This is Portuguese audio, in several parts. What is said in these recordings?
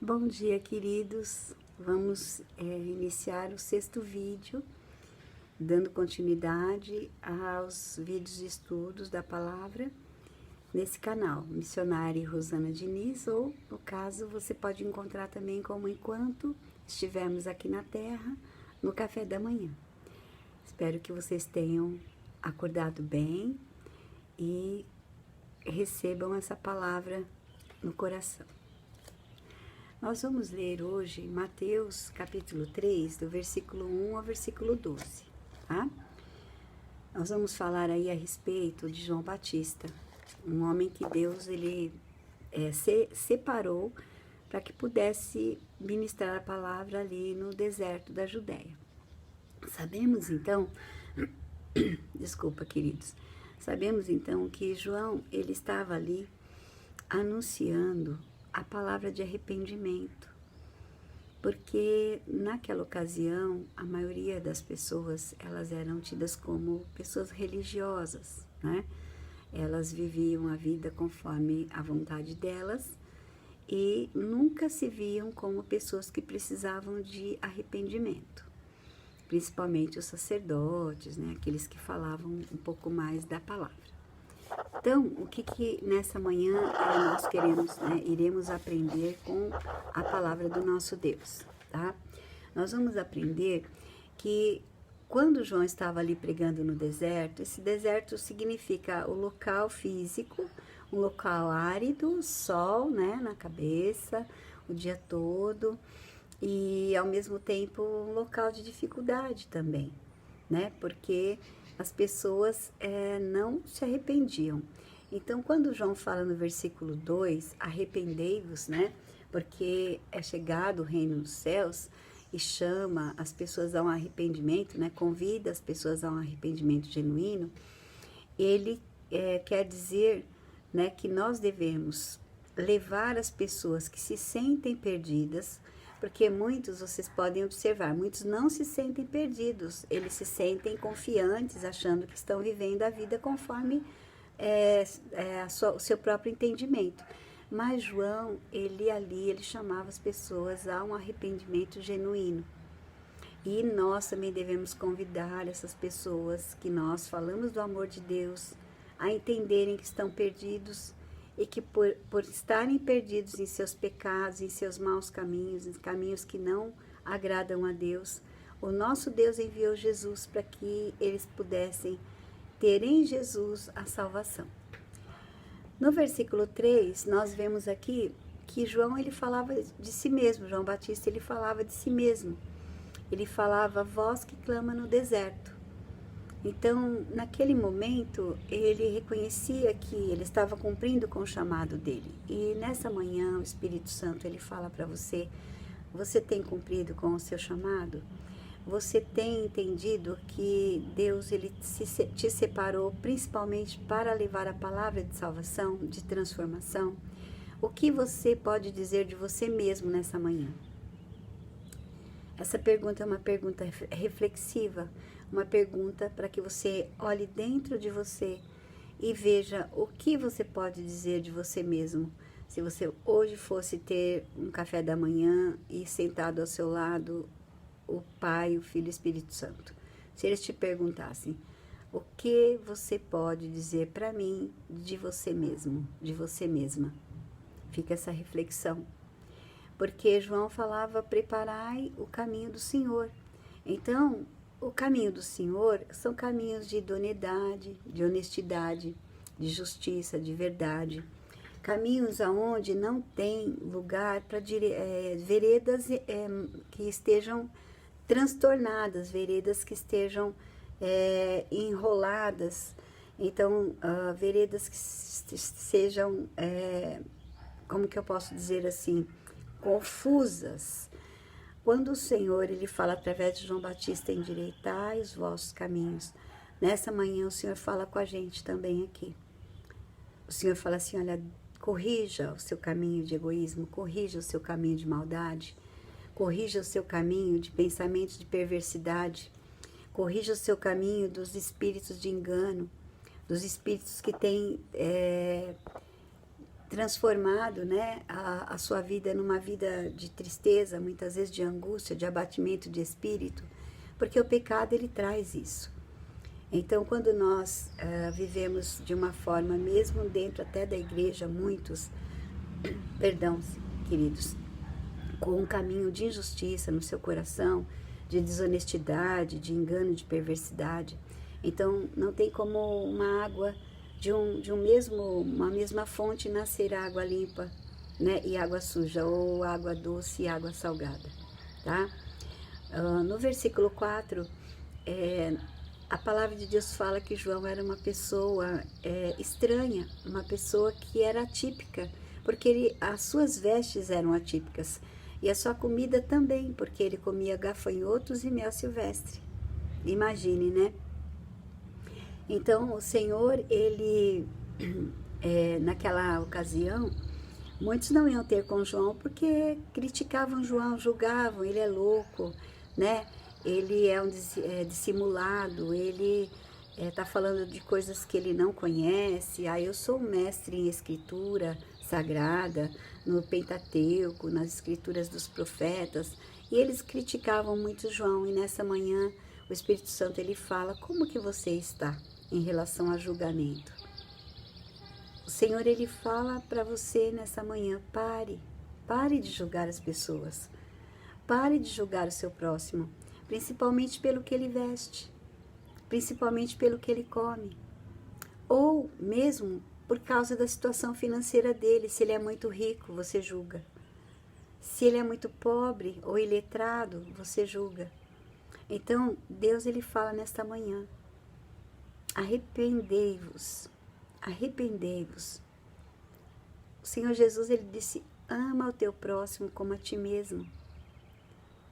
Bom dia, queridos. Vamos iniciar o sexto vídeo, dando continuidade aos vídeos de estudos da palavra nesse canal, Missionária Rosana Diniz, ou, no caso, você pode encontrar também como Enquanto Estivermos Aqui na Terra, no café da manhã. Espero que vocês tenham acordado bem e recebam essa palavra no coração. Nós vamos ler hoje Mateus capítulo 3, do versículo 1 ao versículo 12, tá? Nós vamos falar aí a respeito de João Batista, um homem que Deus separou para que pudesse ministrar a palavra ali no deserto da Judéia. Sabemos então, desculpa, queridos, sabemos então que João, ele estava ali anunciando a palavra de arrependimento, porque naquela ocasião a maioria das pessoas, elas eram tidas como pessoas religiosas, né? Elas viviam a vida conforme a vontade delas e nunca se viam como pessoas que precisavam de arrependimento, principalmente os sacerdotes, né? Aqueles que falavam um pouco mais da palavra. Então, o que nessa manhã nós queremos, né, iremos aprender com a palavra do nosso Deus, tá? Nós vamos aprender que quando João estava ali pregando no deserto, esse deserto significa o local físico, um local árido, sol, né, na cabeça, o dia todo, e ao mesmo tempo um local de dificuldade também, né, porque as pessoas não se arrependiam. Então, quando João fala no versículo 2, arrependei-vos, né? Porque é chegado o reino dos céus e chama as pessoas a um arrependimento, né? Convida as pessoas a um arrependimento genuíno. Ele quer dizer, né, que nós devemos levar as pessoas que se sentem perdidas, porque muitos, vocês podem observar, muitos não se sentem perdidos, eles se sentem confiantes, achando que estão vivendo a vida conforme o seu próprio entendimento. Mas João, ele chamava as pessoas a um arrependimento genuíno. E nós também devemos convidar essas pessoas que nós falamos do amor de Deus a entenderem que estão perdidos e que por estarem perdidos em seus pecados, em seus maus caminhos, em caminhos que não agradam a Deus, o nosso Deus enviou Jesus para que eles pudessem ter em Jesus a salvação. No versículo 3, nós vemos aqui que João, ele falava de si mesmo, João Batista, ele falava de si mesmo. Ele falava, voz que clama no deserto. Então, naquele momento, ele reconhecia que ele estava cumprindo com o chamado dele. E nessa manhã, o Espírito Santo, ele fala para você, você tem cumprido com o seu chamado? Você tem entendido que Deus, ele te separou principalmente para levar a palavra de salvação, de transformação? O que você pode dizer de você mesmo nessa manhã? Essa pergunta é uma pergunta reflexiva, uma pergunta para que você olhe dentro de você e veja o que você pode dizer de você mesmo. Se você hoje fosse ter um café da manhã e sentado ao seu lado o Pai, o Filho e o Espírito Santo, se eles te perguntassem, o que você pode dizer para mim de você mesmo, de você mesma? Fica essa reflexão. Porque João falava, preparai o caminho do Senhor. Então, o caminho do Senhor são caminhos de idoneidade, de honestidade, de justiça, de verdade. Caminhos aonde não tem lugar para veredas que estejam transtornadas, veredas que estejam enroladas. Então, veredas que sejam, como que eu posso dizer assim, confusas. Quando o Senhor, ele fala através de João Batista, endireitai os vossos caminhos. Nessa manhã o Senhor fala com a gente também aqui. O Senhor fala assim, olha, corrija o seu caminho de egoísmo, corrija o seu caminho de maldade, corrija o seu caminho de pensamentos de perversidade, corrija o seu caminho dos espíritos de engano, dos espíritos que têm transformado, né, a sua vida numa vida de tristeza, muitas vezes de angústia, de abatimento de espírito, porque o pecado ele traz isso. Então, quando nós vivemos de uma forma, mesmo dentro até da igreja, muitos, perdão, queridos, com um caminho de injustiça no seu coração, de desonestidade, de engano, de perversidade, então não tem como uma água uma mesma fonte nascer água limpa, né, e água suja, ou água doce e água salgada, tá? No versículo 4, a palavra de Deus fala que João era uma pessoa estranha, uma pessoa que era atípica, porque as suas vestes eram atípicas, e a sua comida também, porque ele comia gafanhotos e mel silvestre. Imagine, né? Então, o Senhor, ele, naquela ocasião, muitos não iam ter com João porque criticavam João, julgavam, ele é louco, né? Ele é dissimulado, ele está falando de coisas que ele não conhece. Eu sou um mestre em escritura sagrada, no Pentateuco, nas escrituras dos profetas, e eles criticavam muito João, e nessa manhã o Espírito Santo ele fala, como que você está em relação a julgamento? O Senhor ele fala para você nessa manhã, pare de julgar as pessoas, pare de julgar o seu próximo, principalmente pelo que ele veste, principalmente pelo que ele come, ou mesmo por causa da situação financeira dele. Se ele é muito rico, você julga. Se ele é muito pobre ou iletrado, você julga. Então, Deus ele fala nesta manhã, arrependei-vos, arrependei-vos. O Senhor Jesus ele disse, ama o teu próximo como a ti mesmo.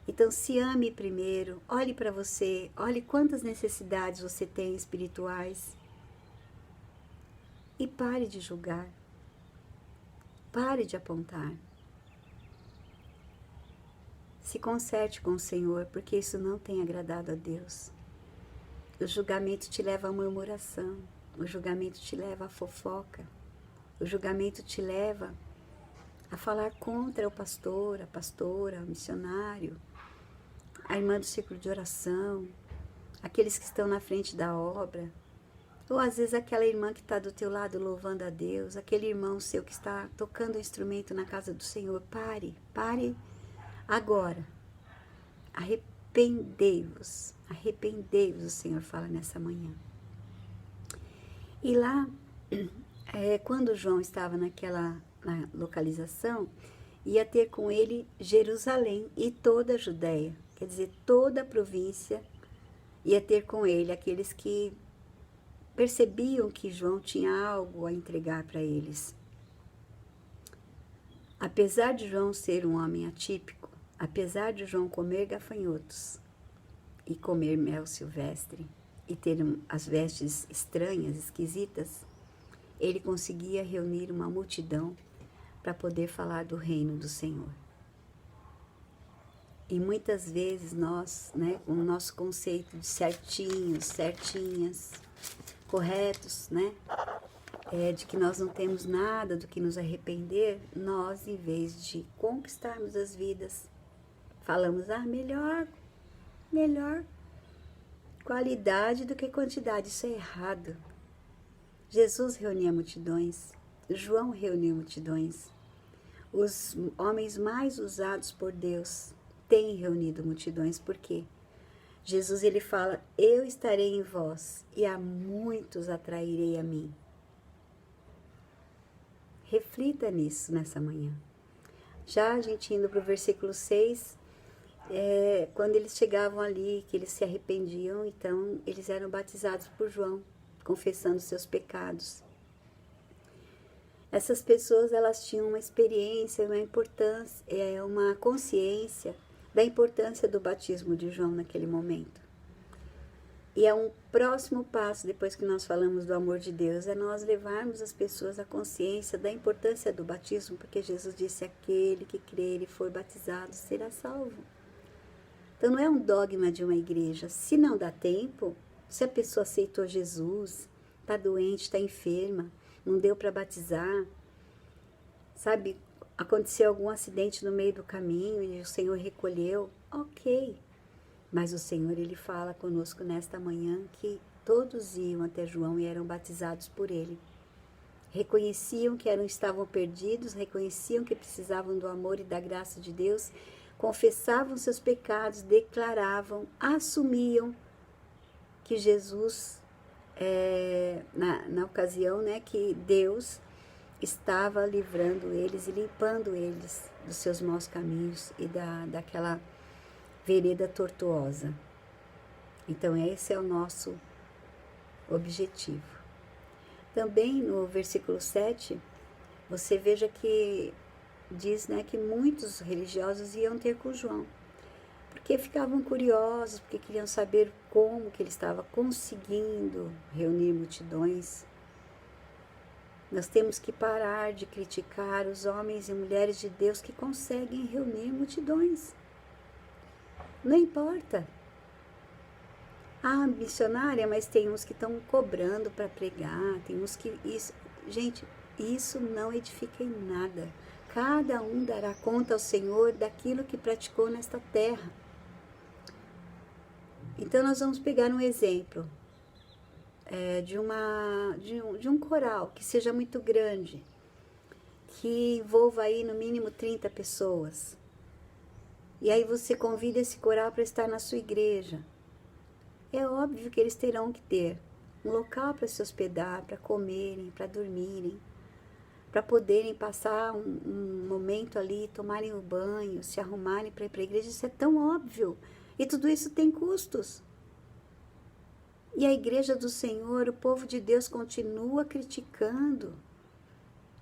Então, se ame primeiro, olhe para você, olhe quantas necessidades você tem espirituais. E pare de julgar, pare de apontar. Se conserte com o Senhor, porque isso não tem agradado a Deus. O julgamento te leva à murmuração, o julgamento te leva à fofoca, o julgamento te leva a falar contra o pastor, a pastora, o missionário, a irmã do círculo de oração, aqueles que estão na frente da obra, ou às vezes aquela irmã que está do teu lado louvando a Deus, aquele irmão seu que está tocando o instrumento na casa do Senhor. Pare agora. Arrependei-vos, arrependei-vos, o Senhor fala nessa manhã. E lá, quando João estava na localização, ia ter com ele Jerusalém e toda a Judéia, quer dizer, toda a província ia ter com ele, aqueles que percebiam que João tinha algo a entregar para eles. Apesar de João ser um homem atípico, apesar de João comer gafanhotos e comer mel silvestre e ter as vestes estranhas, esquisitas, ele conseguia reunir uma multidão para poder falar do reino do Senhor. E muitas vezes nós, com o nosso conceito de certinhos, certinhas, corretos, de que nós não temos nada do que nos arrepender, nós, em vez de conquistarmos as vidas, falamos, melhor qualidade do que quantidade. Isso é errado. Jesus reunia multidões, João reuniu multidões. Os homens mais usados por Deus têm reunido multidões, por quê? Jesus ele fala, eu estarei em vós e a muitos atrairei a mim. Reflita nisso nessa manhã. Já a gente indo para o versículo 6, quando eles chegavam ali, que eles se arrependiam, então eles eram batizados por João, confessando seus pecados. Essas pessoas, elas tinham uma experiência, uma importância, uma consciência da importância do batismo de João naquele momento. E é um próximo passo, depois que nós falamos do amor de Deus, é nós levarmos as pessoas à consciência da importância do batismo, porque Jesus disse, aquele que crer e for batizado será salvo. Então não é um dogma de uma igreja. Se não dá tempo, se a pessoa aceitou Jesus, está doente, está enferma, não deu para batizar, sabe, aconteceu algum acidente no meio do caminho e o Senhor recolheu, ok. Mas o Senhor, Ele fala conosco nesta manhã que todos iam até João e eram batizados por Ele. Reconheciam que estavam perdidos, reconheciam que precisavam do amor e da graça de Deus, confessavam seus pecados, declaravam, assumiam que Jesus, na ocasião, né, que Deus estava livrando eles e limpando eles dos seus maus caminhos e daquela vereda tortuosa. Então esse é o nosso objetivo. Também no versículo 7, você veja que diz, né, que muitos religiosos iam ter com João, porque ficavam curiosos, porque queriam saber como que ele estava conseguindo reunir multidões. Nós temos que parar de criticar os homens e mulheres de Deus que conseguem reunir multidões. Não importa. Ah, missionária, mas tem uns que estão cobrando para pregar, tem uns que... Gente, isso não edifica em nada. Cada um dará conta ao Senhor daquilo que praticou nesta terra. Então, nós vamos pegar um exemplo de um coral que seja muito grande, que envolva aí no mínimo 30 pessoas. E aí você convida esse coral para estar na sua igreja. É óbvio que eles terão que ter um local para se hospedar, para comerem, para dormirem, para poderem passar um momento ali, tomarem o banho, se arrumarem para ir para a igreja. Isso é tão óbvio. E tudo isso tem custos. E a igreja do Senhor, o povo de Deus, continua criticando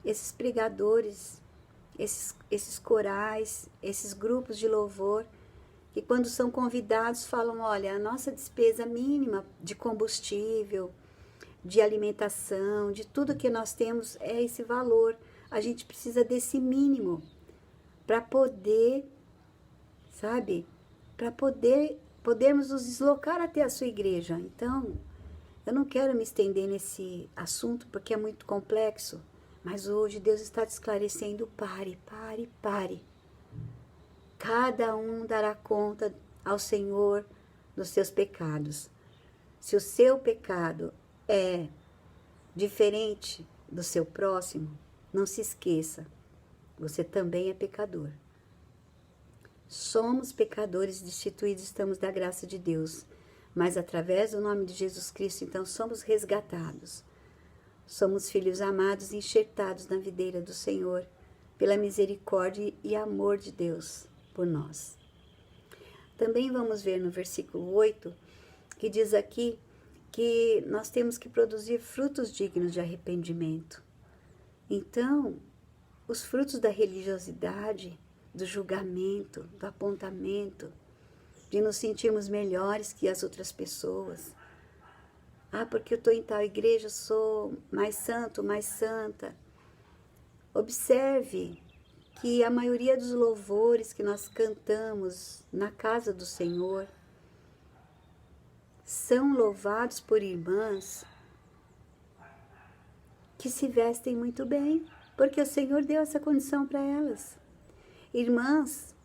esses pregadores, esses corais, esses grupos de louvor, que quando são convidados falam, olha, a nossa despesa mínima de combustível, de alimentação, de tudo que nós temos é esse valor. A gente precisa desse mínimo para poder, sabe, para podermos nos deslocar até a sua igreja. Então, eu não quero me estender nesse assunto porque é muito complexo, mas hoje Deus está te esclarecendo, pare. Cada um dará conta ao Senhor dos seus pecados. Se o seu pecado é diferente do seu próximo, não se esqueça, você também é pecador. Somos pecadores destituídos, estamos da graça de Deus, mas através do nome de Jesus Cristo, então, somos resgatados. Somos filhos amados, enxertados na videira do Senhor, pela misericórdia e amor de Deus por nós. Também vamos ver no versículo 8, que diz aqui que nós temos que produzir frutos dignos de arrependimento. Então, os frutos da religiosidade, do julgamento, do apontamento, de nos sentirmos melhores que as outras pessoas. Ah, porque eu estou em tal igreja, eu sou mais santo, mais santa. Observe que a maioria dos louvores que nós cantamos na casa do Senhor são louvados por irmãs que se vestem muito bem, porque o Senhor deu essa condição para elas. Irmãs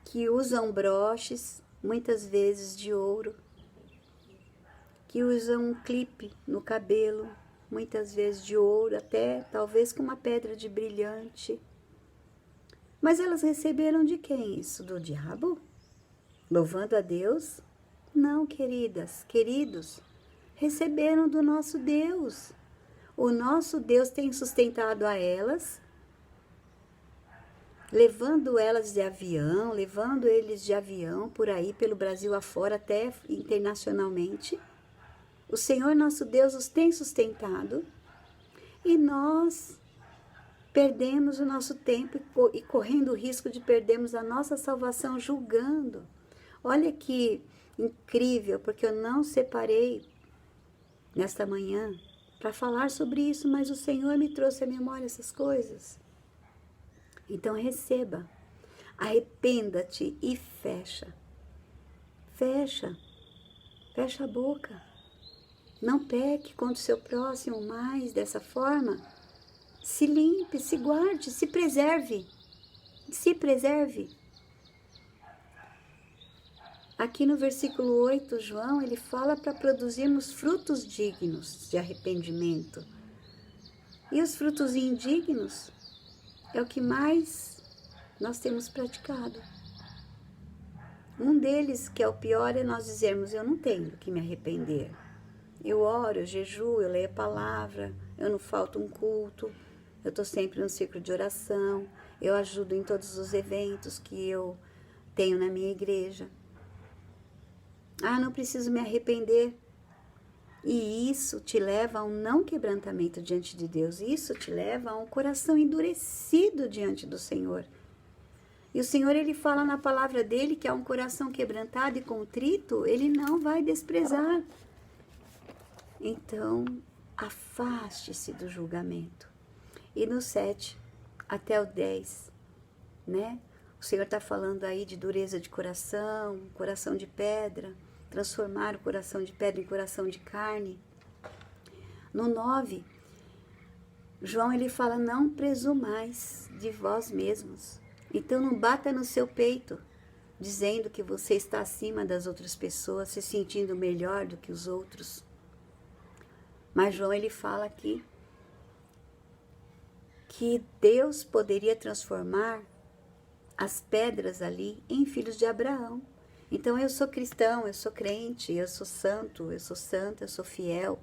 que usam broches, muitas vezes de ouro, que usam um clipe no cabelo, muitas vezes de ouro, até talvez com uma pedra de brilhante. Mas elas receberam de quem isso? Do diabo? Louvando a Deus? Não, queridas, queridos, receberam do nosso Deus. O nosso Deus tem sustentado a elas, levando elas de avião, levando eles de avião por aí, pelo Brasil afora, até internacionalmente. O Senhor nosso Deus os tem sustentado e nós perdemos o nosso tempo e correndo o risco de perdermos a nossa salvação julgando. Olha que incrível, porque eu não separei nesta manhã para falar sobre isso, mas o Senhor me trouxe à memória essas coisas. Então receba, arrependa-te e fecha a boca. Não peque contra o seu próximo mais dessa forma. Se limpe, se guarde, se preserve. Se preserve. Aqui no versículo 8, João, ele fala para produzirmos frutos dignos de arrependimento. E os frutos indignos é o que mais nós temos praticado. Um deles, que é o pior, é nós dizermos, eu não tenho que me arrepender. Eu oro, eu jejuo, eu leio a palavra, eu não falto um culto, eu estou sempre no círculo de oração, eu ajudo em todos os eventos que eu tenho na minha igreja. Ah, não preciso me arrepender. E isso te leva a um não quebrantamento diante de Deus. Isso te leva a um coração endurecido diante do Senhor. E o Senhor, ele fala na palavra dele que há um coração quebrantado e contrito, ele não vai desprezar. Então, afaste-se do julgamento. E no 7 até o 10, né? O Senhor está falando aí de dureza de coração, coração de pedra, transformar o coração de pedra em coração de carne. No 9, João ele fala, não presumais de vós mesmos. Então não bata no seu peito, dizendo que você está acima das outras pessoas, se sentindo melhor do que os outros. Mas João ele fala aqui que Deus poderia transformar as pedras ali em filhos de Abraão. Então eu sou cristão, eu sou crente, eu sou santo, eu sou santa, eu sou fiel.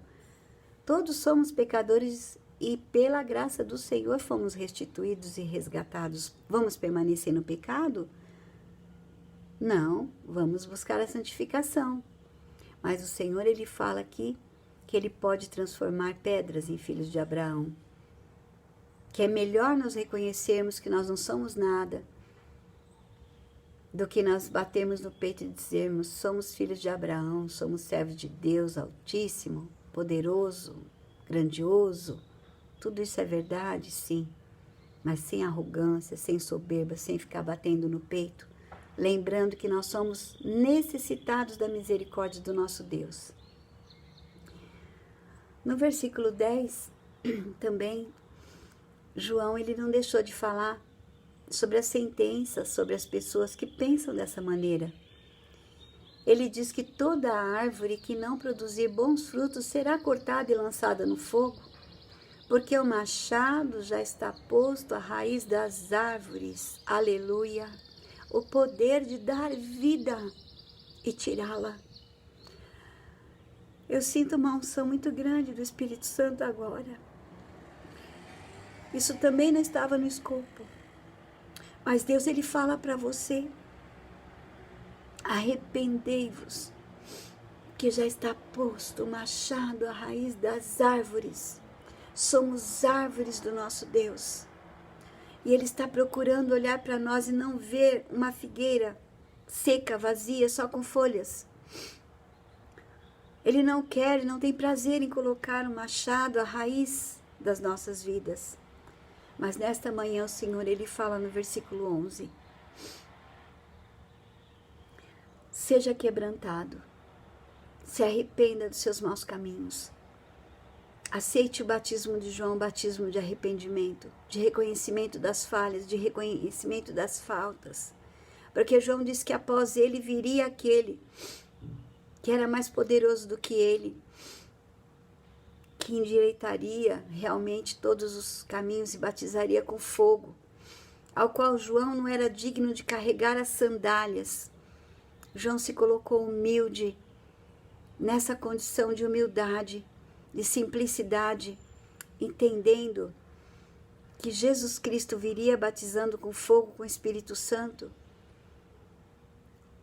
Todos somos pecadores e pela graça do Senhor fomos restituídos e resgatados. Vamos permanecer no pecado? Não, vamos buscar a santificação. Mas o Senhor ele fala aqui que ele pode transformar pedras em filhos de Abraão. Que é melhor nós reconhecermos que nós não somos nada, do que nós batermos no peito e dizermos, somos filhos de Abraão, somos servos de Deus Altíssimo, poderoso, grandioso. Tudo isso é verdade, sim, mas sem arrogância, sem soberba, sem ficar batendo no peito, lembrando que nós somos necessitados da misericórdia do nosso Deus. No versículo 10, também, João ele não deixou de falar sobre a sentença, sobre as pessoas que pensam dessa maneira. Ele diz que toda árvore que não produzir bons frutos será cortada e lançada no fogo, porque o machado já está posto à raiz das árvores. Aleluia! O poder de dar vida e tirá-la. Eu sinto uma unção muito grande do Espírito Santo agora. Isso também não estava no escopo. Mas Deus, ele fala para você, arrependei-vos, que já está posto o machado à raiz das árvores. Somos árvores do nosso Deus. E Ele está procurando olhar para nós e não ver uma figueira seca, vazia, só com folhas. Ele não quer, não tem prazer em colocar um machado à raiz das nossas vidas. Mas nesta manhã o Senhor, ele fala no versículo 11. Seja quebrantado, se arrependa dos seus maus caminhos. Aceite o batismo de João, o batismo de arrependimento, de reconhecimento das falhas, de reconhecimento das faltas. Porque João disse que após ele viria aquele que era mais poderoso do que ele, que endireitaria realmente todos os caminhos e batizaria com fogo, ao qual João não era digno de carregar as sandálias. João se colocou humilde, nessa condição de humildade, de simplicidade, entendendo que Jesus Cristo viria batizando com fogo, com o Espírito Santo,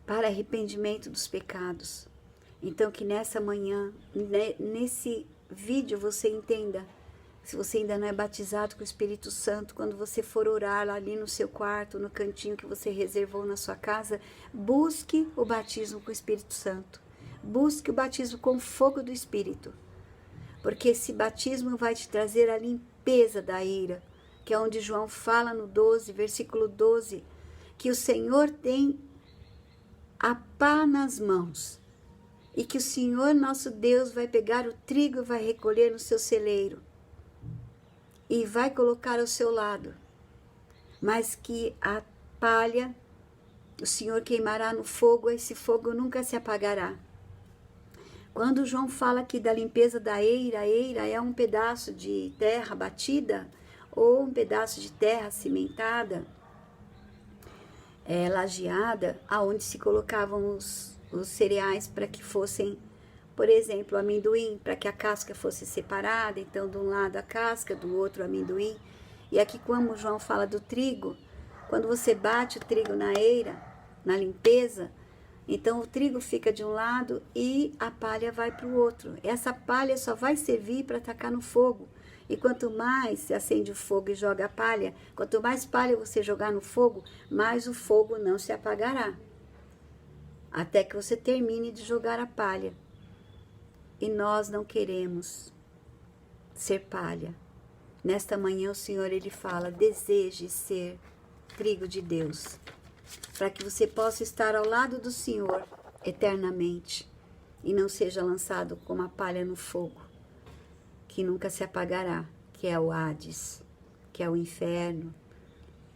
para arrependimento dos pecados. Então que nessa manhã, nesse vídeo você entenda, se você ainda não é batizado com o Espírito Santo, quando você for orar ali no seu quarto, no cantinho que você reservou na sua casa, busque o batismo com o Espírito Santo. Busque o batismo com fogo do Espírito. Porque esse batismo vai te trazer a limpeza da ira, que é onde João fala no 12, versículo 12, que o Senhor tem a pá nas mãos. E que o Senhor, nosso Deus, vai pegar o trigo e vai recolher no seu celeiro. e vai colocar ao seu lado, mas que a palha o Senhor queimará no fogo, esse fogo nunca se apagará. Quando João fala aqui da limpeza da eira, a eira é um pedaço de terra batida ou um pedaço de terra cimentada, lajeada, aonde se colocavam os cereais para que fossem, por exemplo, o amendoim, para que a casca fosse separada, então de um lado a casca, do outro o amendoim. E aqui como João fala do trigo, quando você bate o trigo na eira, na limpeza, então o trigo fica de um lado e a palha vai para o outro. Essa palha só vai servir para tacar no fogo. E quanto mais se acende o fogo e joga a palha, quanto mais palha você jogar no fogo, mais o fogo não se apagará. Até que você termine de jogar a palha. E nós não queremos ser palha. Nesta manhã o Senhor, Ele fala, deseje ser trigo de Deus, para que você possa estar ao lado do Senhor eternamente e não seja lançado como a palha no fogo, que nunca se apagará, que é o Hades, que é o inferno,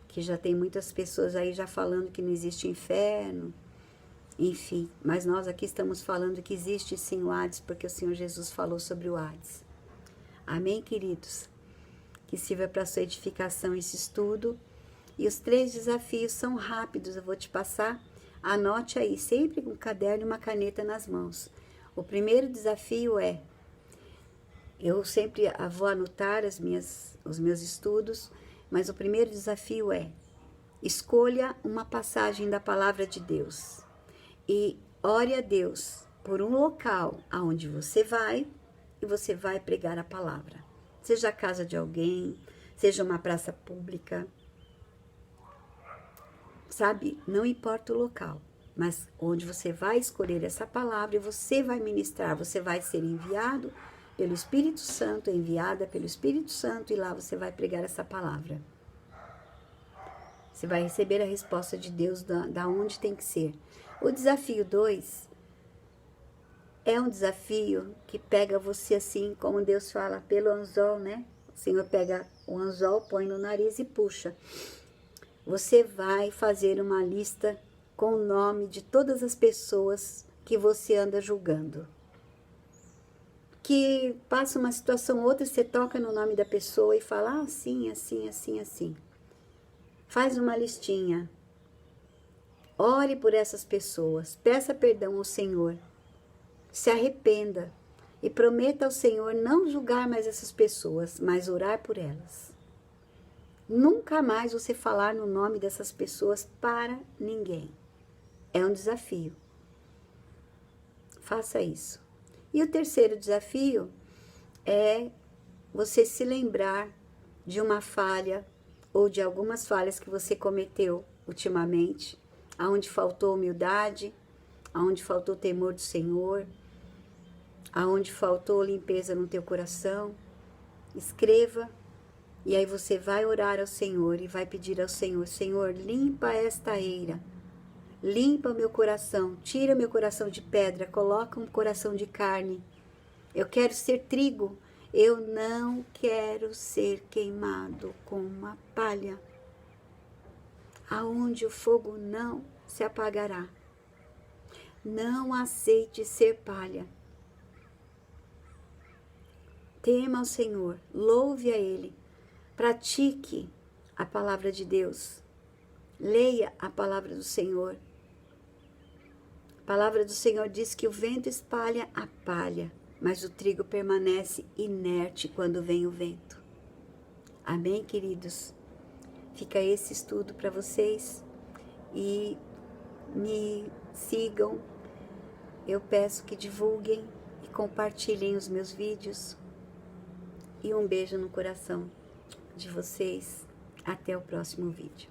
que já tem muitas pessoas aí já falando que não existe inferno, enfim, mas nós aqui estamos falando que existe sim o Hades, porque o Senhor Jesus falou sobre o Hades. Amém, queridos? Que sirva para sua edificação esse estudo. E os 3 desafios são rápidos, eu vou te passar. Anote aí, sempre com um caderno e uma caneta nas mãos. O primeiro desafio é, eu sempre vou anotar os meus estudos, mas o primeiro desafio é, escolha uma passagem da palavra de Deus e ore a Deus por um local aonde você vai e você vai pregar a palavra. Seja a casa de alguém, seja uma praça pública, sabe? Não importa o local, mas onde você vai escolher essa palavra e você vai ministrar, você vai ser enviado pelo Espírito Santo, enviada pelo Espírito Santo, e lá você vai pregar essa palavra. Você vai receber a resposta de Deus da onde tem que ser. O desafio 2 é um desafio que pega você assim, como Deus fala, pelo anzol, né? O Senhor pega o anzol, põe no nariz e puxa. Você vai fazer uma lista com o nome de todas as pessoas que você anda julgando. Que passa uma situação ou outra, você toca no nome da pessoa e fala, assim, assim, assim, assim. Faz uma listinha. Ore por essas pessoas, peça perdão ao Senhor. Se arrependa e prometa ao Senhor não julgar mais essas pessoas, mas orar por elas. Nunca mais você falar no nome dessas pessoas para ninguém. É um desafio. Faça isso. E o terceiro desafio é você se lembrar de uma falha ou de algumas falhas que você cometeu ultimamente, aonde faltou humildade, aonde faltou temor do Senhor, aonde faltou limpeza no teu coração. Escreva. E aí você vai orar ao Senhor e vai pedir ao Senhor, Senhor, limpa esta eira, limpa meu coração, tira meu coração de pedra, coloca um coração de carne. Eu quero ser trigo, eu não quero ser queimado com uma palha, aonde o fogo não se apagará. Não aceite ser palha. Tema ao Senhor, louve a Ele. Pratique a palavra de Deus. Leia a palavra do Senhor. A palavra do Senhor diz que o vento espalha a palha, mas o trigo permanece inerte quando vem o vento. Amém, queridos? Fica esse estudo para vocês e me sigam. Eu peço que divulguem e compartilhem os meus vídeos. E um beijo no coração de vocês. Até o próximo vídeo.